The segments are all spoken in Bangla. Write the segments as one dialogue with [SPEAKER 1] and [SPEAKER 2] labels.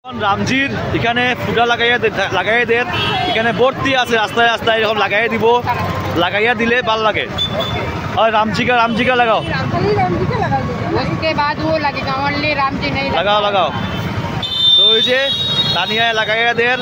[SPEAKER 1] রামজির এখানে ফুটা লাগাইয়া দেন, এখানে ভর্তি আছে রাস্তায় রাস্তায় এরকম লাগাইয়া দিব, লাগাইয়া দিলে ভাল লাগে। और रामजी का लगाओ,
[SPEAKER 2] उसके बाद वो लगेगा, ओनली रामजी नहीं
[SPEAKER 1] लगाओ। तो ये तानिया लागाइया देर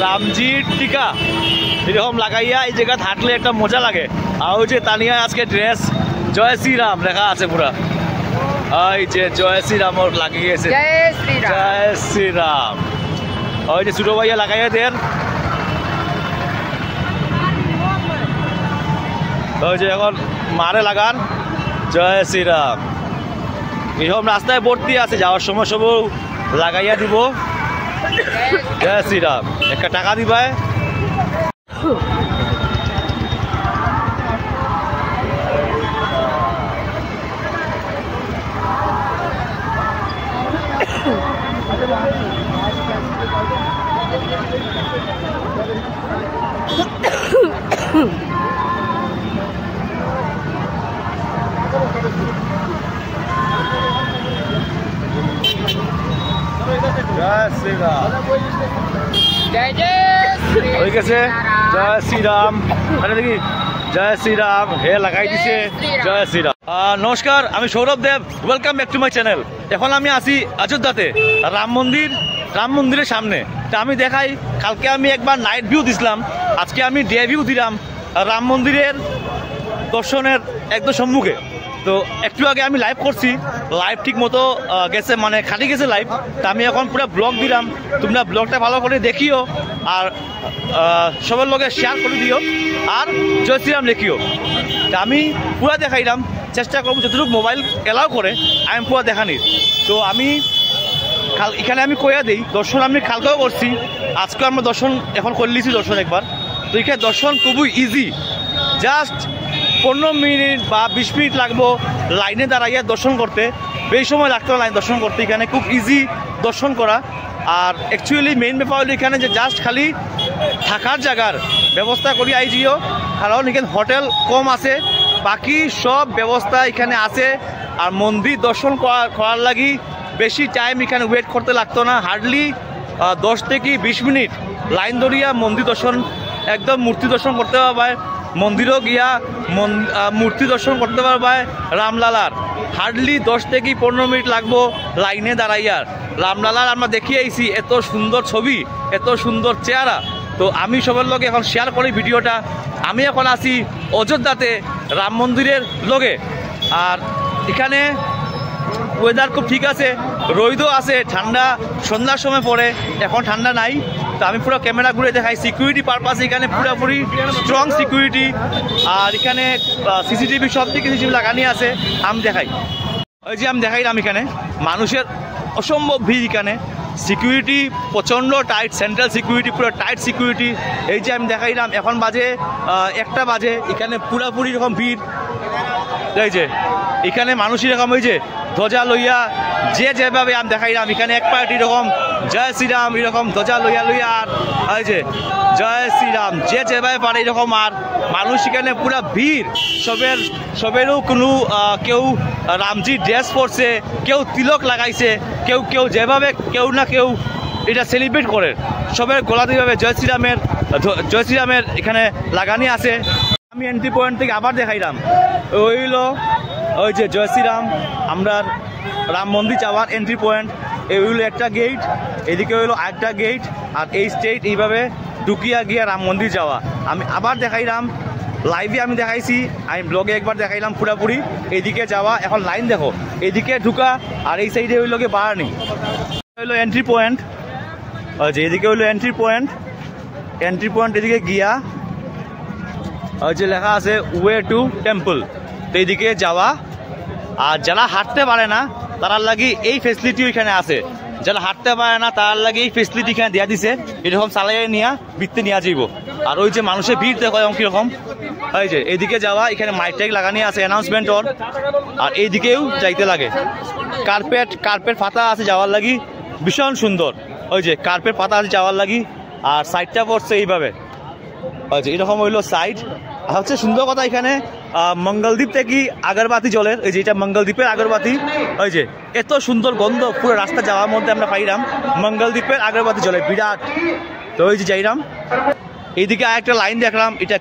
[SPEAKER 1] रामजी टीका এরকম লাগাইয়া এই জায়গা থাকলে একটা মজা লাগে। আর ওই যে তানিয়া আজকে ড্রেস জয় শ্রীরাম লেখা আছে পুরা, এই যে জয় শ্রীরাম ওর লাগিয়েছে, জয় শ্রীরাম। ওই যে ছোট ভাইয়া লাগাইয়া দেন, ওই যে এখন মারে লাগান জয় শ্রীরাম। এরকম রাস্তায় ভর্তি আছে, যাওয়ার সময় সব লাগাইয়া দিব জয় শ্রীরাম। একটা টাকা দিবায় জয় শ্রীরাম হয়ে গেছে। জয় শ্রীরাম দেখি জয় শ্রীরাম হে লাগাই দিছে জয় শ্রীরাম। নমস্কার, আমি Sourav Dev, welcome back to my channel. এখন আমি আছি অযোধ্যাতে রাম মন্দিরের সামনে। তা আমি দেখাই, কালকে আমি একবার নাইট ভিউ দিছিলাম, আজকে আমি ডে ভিউ দিলাম রাম মন্দিরের দর্শনের একদম সম্মুখে। তো একটু আগে আমি লাইভ করছি, লাইভ ঠিক মতো গেছে, মানে খালি গেছে লাইভ। তা আমি এখন পুরো ব্লগ দিলাম, তোমরা ব্লগটা ভালো করে দেখিও আর সবার লগে শেয়ার করে দিও আর জয় শ্রীরাম দেখিও। তা আমি পুরা দেখাইলাম, চেষ্টা করবো যতটুকু মোবাইল এলাও করে আমি পুরা দেখানির। তো আমি এখানে আমি কইয়া দিই, দর্শন আমি কালকেও করছি, আজকেও আমরা দর্শন এখন করে নিয়েছি দর্শন একবার। তো এখানে দর্শন খুবই ইজি, জাস্ট 15 মিনিট বা 20 মিনিট লাগবো লাইনে দাঁড়াইয়া দর্শন করতে, বেশি সময় লাগতো না লাইন দর্শন করতে। এখানে খুব ইজি দর্শন করা। আর অ্যাকচুয়ালি মেইন ব্যাপার হলো এখানে যে জাস্ট খালি থাকার জায়গার ব্যবস্থা করি আইজিও, কারণ এখানে হোটেল কম আছে, বাকি সব ব্যবস্থা এখানে আছে। আর মন্দির দর্শন করার লাগি বেশি টাইম এখানে ওয়েট করতে লাগতো না, হার্ডলি 10 থেকে 20 মিনিট লাইন ধরিয়া মন্দির দর্শন, একদম মূর্তি দর্শন করতে পারবে। মন্দিরও গিয়া মূর্তি দর্শন করতে পারবে রামলালার। হার্ডলি 10 থেকে 15 মিনিট লাগবো লাইনে দাঁড়াইয়ার। রামলালার আমরা দেখিয়ে আইছি, এত সুন্দর ছবি, এত সুন্দর চেহারা। তো আমি সবার লগে এখন শেয়ার করি ভিডিওটা। আমি এখন আছি অযোধ্যাতে রাম মন্দিরের লগে। আর এখানে ওয়েদার খুব ঠিক আছে, রোদও আছে, ঠান্ডা সন্ধ্যার সময় পড়ে, এখন ঠান্ডা নাই। তো আমি পুরো ক্যামেরা ঘুরে দেখাই, সিকিউরিটি পারপাস এখানে পুরোপুরি স্ট্রং সিকিউরিটি। আর এখানে সিসিটিভি সব থেকে সিসিটিভি লাগানি আছে। আমি দেখাই, ওই যে আমি দেখাইলাম এখানে মানুষের অসম্ভব ভিড়, এখানে সিকিউরিটি প্রচণ্ড টাইট, সেন্ট্রাল সিকিউরিটি পুরো টাইট সিকিউরিটি। এই যে আমি দেখাইলাম, এখন বাজে 1টা বাজে, এখানে পুরোপুরি এরকম ভিড়। এই যে এখানে মানুষ এরকম ওই যে ধ্বজা লইয়া যে যেভাবে আমি দেখাইলাম, এখানে এক পার্টি এরকম জয় শ্রীরাম এরকম ধ্বজা লইয়া আর এই যে জয় শ্রীরাম যে যেভাবে পারে এরকম। আর মানুষ এখানে পুরো ভিড়, সবেরও কোনো কেউ রামজি ড্রেস পরছে, কেউ তিলক লাগাইছে, কেউ যেভাবে কেউ না কেউ এটা সেলিব্রেট করে, সবের গোলা দিভাবে জয় শ্রীরামের এখানে লাগানি আছে। আমি এন্ট্রি পয়েন্ট থেকে আবার দেখাইলাম, ওই যে জয় শ্রীরাম আমরা রাম মন্দির যাওয়ার এন্ট্রি পয়েন্ট। এই হইলো একটা গেট, এদিকে হইলো আরেকটা গেট। আর এই স্ট্রেট এইভাবে ঢুকিয়া গিয়া রাম মন্দির যাওয়া। আমি আবার দেখাইলাম, লাইভে আমি দেখাইছি, আমি ব্লগে একবার দেখাইলাম পুরাপুরি। এইদিকে যাওয়া, এখন লাইন দেখো, এদিকে ঢুকা আর এই সাইডে হইলো গিয়ে বাড়ানি, হইলো এন্ট্রি পয়েন্ট। যে এদিকে হইলো এন্ট্রি পয়েন্ট এদিকে গিয়া ওই যে লেখা আছে ওয়ে টু টেম্পল, তো এইদিকে যাওয়া। আর যারা হাঁটতে পারে না তার লাগি এই ফেসিলিটি এখানে আছে, যারা হাঁটতে পারে না তার লাগে এই ফেসিলিটি এখানে দেওয়া দিছে, এরকম চালাইয়ে নিয়ে বৃত্তে নিয়ে যাইব। আর ওই যে মানুষের ভিড় দেখো কিরকম, এই যে এইদিকে যাওয়া, এখানে মাইক টাইক লাগানি আছে অ্যানাউন্সমেন্ট ওর। আর এইদিকেও যাইতে লাগে, কার্পেট পাতা আছে যাওয়ার লাগি, ভীষণ সুন্দর। ওই যে কার্পেট পাতা আছে যাওয়ার লাগি। আর সাইডটা পড়ছে এইভাবে, ওই যে এরকম হইলো সাইড। হচ্ছে সুন্দর কথা, এখানে মঙ্গলদ্বীপ থেকে আগরবাতি জলের, এই যে এটা মঙ্গলদ্বীপের আগরবাতি, ওই যে এত সুন্দর গন্ধ পুরো রাস্তা যাওয়ার মধ্যে আমরা পাইলাম মঙ্গলদ্বীপের আগরবাতি জলে বিরাট। তো ওই যে যাইলাম, এইদিকে আরেকটা লাইন দেখলাম, এটা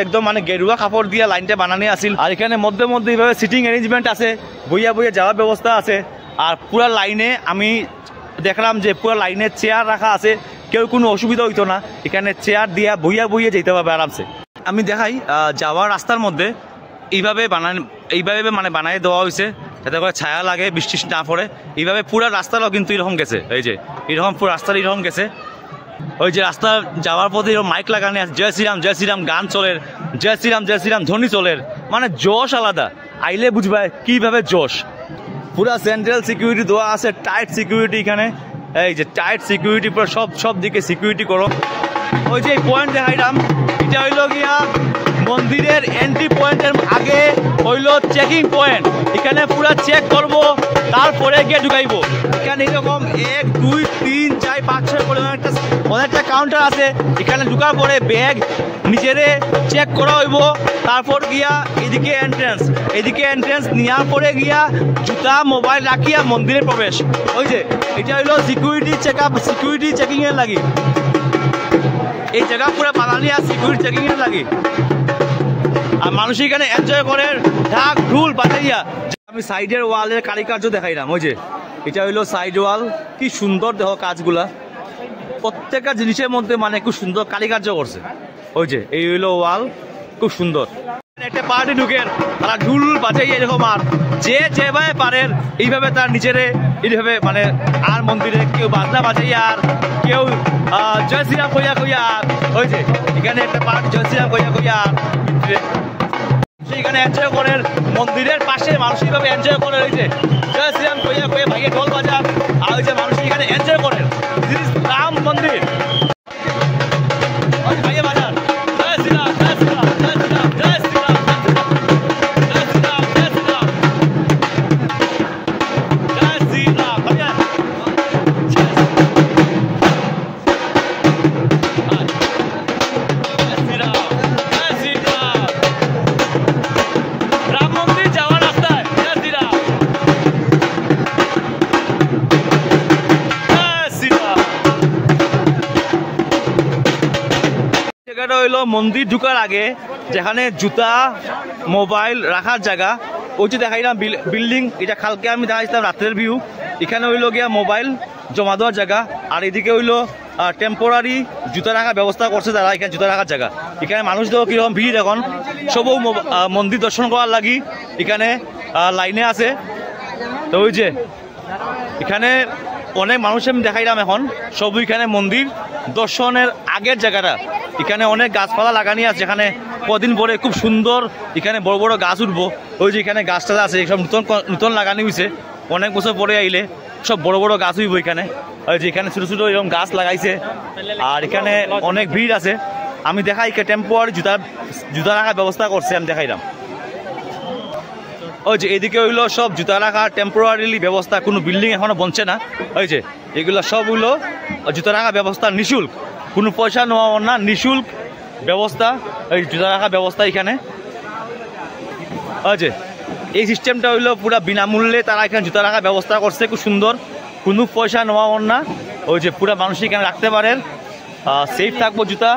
[SPEAKER 1] একদম মানে গেরুয়া কাপড় দিয়ে লাইনটা বানানো আছিল। আর এখানে মধ্যে মধ্যে এইভাবে সিটিং অ্যারেঞ্জমেন্ট আছে, বইয়া বইয়া যাওয়ার ব্যবস্থা আছে। আর পুরা লাইনে আমি দেখলাম যে পুরো লাইনে চেয়ার রাখা আছে, কেউ কোনো অসুবিধা হইতো না, এখানে চেয়ার দিয়া বইয়া বইয়া যেতে পারবে আরামসে। আমি দেখাই যাওয়ার রাস্তার মধ্যে এইভাবে মানে বানাই দেওয়া হয়েছে যাতে করে ছায়া লাগে, বৃষ্টি না পড়ে। এইভাবে পুরো রাস্তাটাও কিন্তু এরকম গেছে, এই যে এরকম পুরো রাস্তাটা এরকম গেছে। ওই যে রাস্তা যাওয়ার পথে এরকম মাইক লাগানো আছে, জয় শ্রীরাম গান চলের, জয় শ্রীরাম ধ্বনি চলের, মানে জোশ আলাদা। আইলে বুঝবা কিভাবে জোশ। পুরা সেন্ট্রাল সিকিউরিটি দেওয়া আছে, টাইট সিকিউরিটি এখানে, এই যে টাইট সিকিউরিটি পুরো সব দিকে সিকিউরিটি করো। ওই যে পয়েন্ট দেখাইলাম, এটা হইলো গিয়া মন্দিরের এন্ট্রি পয়েন্টের আগে হইলো চেকিং পয়েন্ট। এখানে পুরা চেক করবো, তারপরে গিয়ে ঢুকাইবো। এখানে এরকম 1 2 3 4 5 6 করে অনেকটা কাউন্টার আছে। এখানে ঢুকার পরে ব্যাগ নিজেরে চেক করা হইব, তারপর গিয়া এদিকে এন্ট্রেন্স নেওয়ার পরে গিয়া জুতা মোবাইল রাখিয়া মন্দিরে প্রবেশ। ওই যে এটা হইলো সিকিউরিটি চেকিং এর লাগি, এই জায়গা পুরো বানানি আর সিকিউরিটি চেকিং এর লাগি। আর মানুষ এখানে এনজয় করে ঢাক ঢুল বাজাইয়া। আমি সাইডের ওয়ালের কারিকার্য দেখাইলাম, ওই যে এটা হইলো সাইড ওয়াল, কি সুন্দর দেখো কাজগুলা, প্রত্যেকটা জিনিসের মধ্যে মানে খুব সুন্দর কারিকার্য করছে। ওই যে এই হইলো ওয়াল, খুব সুন্দর। একটা পার্টি ঢুকেন, তারা ঢুল বাজাইয়া এরকম, আর যেভাবে পারেন এইভাবে তার নিজেরে এইভাবে মানে আর মন্দিরে কেউ বাজনা বাজাইয়া, আর কেউ জয় শ্রীরাম কইয়া আর ওই যে এখানে একটা পার্ট জয় শ্রীরাম কইয়া সেইখানে এনজয় করেন। মন্দিরের পাশে মানুষ এইভাবে এনজয় করে, ওই যে জয় শ্রীরাম কইয়া ভাইয়ে ঢোল বাজান, আর ওই যে মানুষ এখানে এনজয় করেন। রাম মন্দির ভাইয়ে বাজান, জয় শ্রীরাম জয় শ্রীরাম জয় শ্রীরাম জয় শ্রীরাম জয় শ্রীরাম জয় শ্রীরাম জয় শ্রীরাম ভাইয়া হইলো মন্দির ঢুকার আগে যেখানে জুতা মোবাইল রাখার জায়গা, ওই যে দেখাইলাম বিল্ডিং, এটা কালকে আমি দেখাইছিলাম রাত্রের ভিউ। এখানে হইলো গিয়া মোবাইল জমা দেওয়ার জায়গা, আর এদিকে হইলো টেম্পোরারি জুতা রাখার ব্যবস্থা করছে তারা, এখানে জুতা রাখার জায়গা। এখানে মানুষ দেখো কিরকম ভিড়, এখন সবও মন্দির দর্শন করার লাগি এখানে লাইনে আছে। তো ওই যে এখানে অনেক মানুষ আমি দেখাইলাম, এখন সব এখানে মন্দির দর্শনের আগের জায়গাটা। এখানে অনেক গাছপালা লাগানি আছে, এখানে কদিন পরে খুব সুন্দর এখানে বড় বড় গাছ উঠবো। ওই যে এখানে গাছটা আছে, সব নতুন লাগানি হয়েছে, অনেক বছর পরে আইলে সব বড় বড় গাছ উঠবো এখানে। ওই যে এখানে ছোটো ছোটো এরকম গাছ লাগাইছে, আর এখানে অনেক ভিড় আছে। আমি দেখাই টেম্পোরারি জুতা রাখার ব্যবস্থা করছে, আমি দেখাইলাম। ওই যে এদিকে হইলো সব জুতা রাখার টেম্পোরারিলি ব্যবস্থা, কোনো বিল্ডিং এখনো বনছে না। ওই যে এগুলো সব হইলো জুতা রাখার ব্যবস্থা, নিঃশুল্ক, কোনো পয়সা নেওয়া না, নিঃশুল্ক ব্যবস্থা, এই জুতা রাখার ব্যবস্থা এখানে। ওই যে এই সিস্টেমটা হইলো পুরো বিনামূল্যে তারা এখানে জুতা রাখার ব্যবস্থা করছে, খুব সুন্দর, কোনো পয়সা নেওয়া না। ওই যে পুরো মানুষ এখানে রাখতে পারেন, সেফ থাকবো জুতা।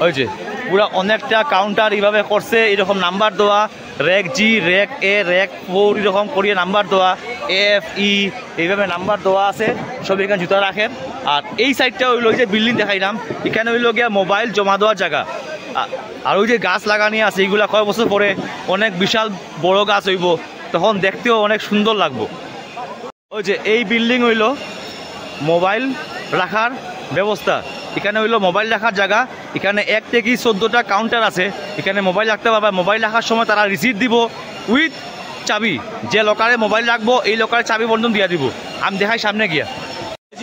[SPEAKER 1] ওই যে পুরো অনেকটা কাউন্টার এইভাবে করছে, এরকম নাম্বার দেওয়া, র্যাক জি, র্যাক এ, র্যাক 4 এরকম করিয়ে নাম্বার দেওয়া, FE এইভাবে নাম্বার দেওয়া আছে, সব এখানে জুতা রাখেন। আর এই সাইডটা হইলো যে বিল্ডিং দেখাইলাম, এখানে হইলো গিয়া মোবাইল জমা দেওয়ার জায়গা। আর ওই যে গাছ লাগানি আছে, এইগুলা কয়েক বছর পরে অনেক বিশাল বড় গাছ হইব, তখন দেখতেও অনেক সুন্দর লাগবো। ওই যে এই বিল্ডিং হইলো মোবাইল রাখার ব্যবস্থা, এখানে হইলো মোবাইল রাখার জায়গা। এখানে 1 থেকে 14টা কাউন্টার আছে, এখানে মোবাইল রাখতে পারবে। মোবাইল রাখার সময় তারা রিসিট দিব উইথ চাবি, যে লকারে মোবাইল রাখবো এই লকারে চাবি বন্ধন দিয়ে দিব। আমি দেখাই সামনে গিয়া,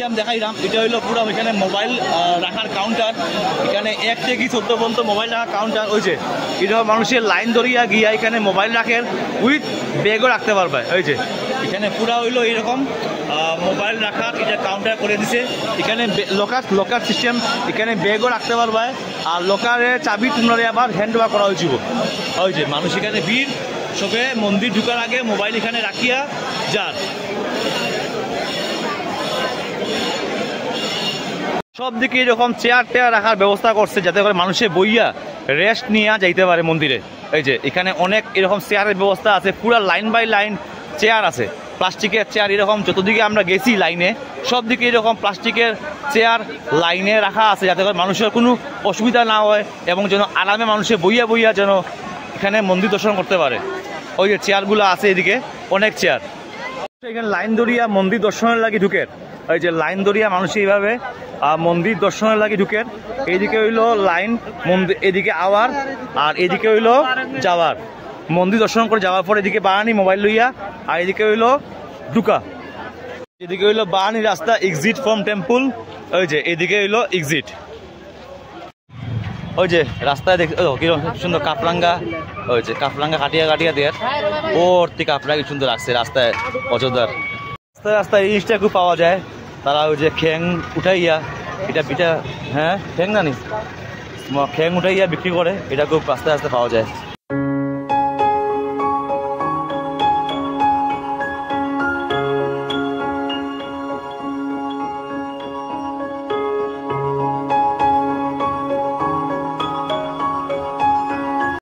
[SPEAKER 1] আমি দেখাইলাম, এটা হইলো পুরো এখানে মোবাইল রাখার কাউন্টার। এখানে 1 থেকে 14 পর্যন্ত মোবাইল রাখার কাউন্টার। ওই যে এরকম মানুষের লাইন ধরিয়া গিয়া এখানে মোবাইল রাখেন, উইথ ব্যাগও রাখতে পারবে। ওই যে এখানে পুরা হইলো এরকম মোবাইল রাখার এটা কাউন্টার করে দিছে। এখানে লকার সিস্টেম, এখানে ব্যাগও রাখতে পারবে। আর লকারের চাবি তোমরা আবার হ্যান্ড ওভার করা হয়েছিল। ওই যে মানুষ এখানে ভিড়, সবে মন্দির ঢুকার আগে মোবাইল এখানে রাখিয়া যান। সব দিকে এরকম চেয়ার টেয়ার রাখার ব্যবস্থা করছে যাতে করে মানুষে বইয়া রেস্ট নিয়ে যাইতে পারে মন্দিরে। এই যে এখানে অনেক এরকম চেয়ারের ব্যবস্থা আছে, পুরা লাইন বাই লাইন চেয়ার আছে, প্লাস্টিকের চেয়ার। এরকম যতদিকে আমরা গেছি লাইনে সব দিকে এরকম প্লাস্টিকের চেয়ার লাইনে রাখা আছে যাতে করে মানুষের কোনো অসুবিধা না হয় এবং যেন আরামে মানুষে বইয়া বইয়া যেন এখানে মন্দির দর্শন করতে পারে। ওই যে চেয়ারগুলো আছে এদিকে অনেক চেয়ার। এখানে লাইন দরিয়া মন্দির দর্শনের লাগি ঢুকে, এই যে লাইন দরিয়া মানুষ এইভাবে মন্দির দর্শনের লাগি ঢুকে। এইদিকে হইলো লাইন মন্দির, এদিকে আওয়ার, আর এদিকে হইলো যাওয়ার। মন্দির দর্শন করে যাওয়ার পর এদিকে বারানি মোবাইল লইয়া, আর এদিকে হইলো ঢুকা। এদিকে হইলো বারানি রাস্তা, এক্সিট ফ্রম টেম্পল। ওই যে এদিকে হইলো এক্সিট। ওই যে রাস্তায় দেখ কিরকম সুন্দর কাপড়াঙ্গা, ওই যে কাপড়াঙ্গা কাটিয়া কাটিয়া দেয় ভর্তি কাপড়া, কি সুন্দর লাগছে রাস্তায় অযোধ্যার। রাস্তায় রাস্তায় এই জিনিসটা খুব পাওয়া যায়। তারা ওই যে খ্যাং উঠাইয়া, এটা পিঠা, হ্যাঁ খ্যাং জানিস, খ্যাং উঠাইয়া বিক্রি করে, এটা খুব আস্তে আস্তে পাওয়া যায়।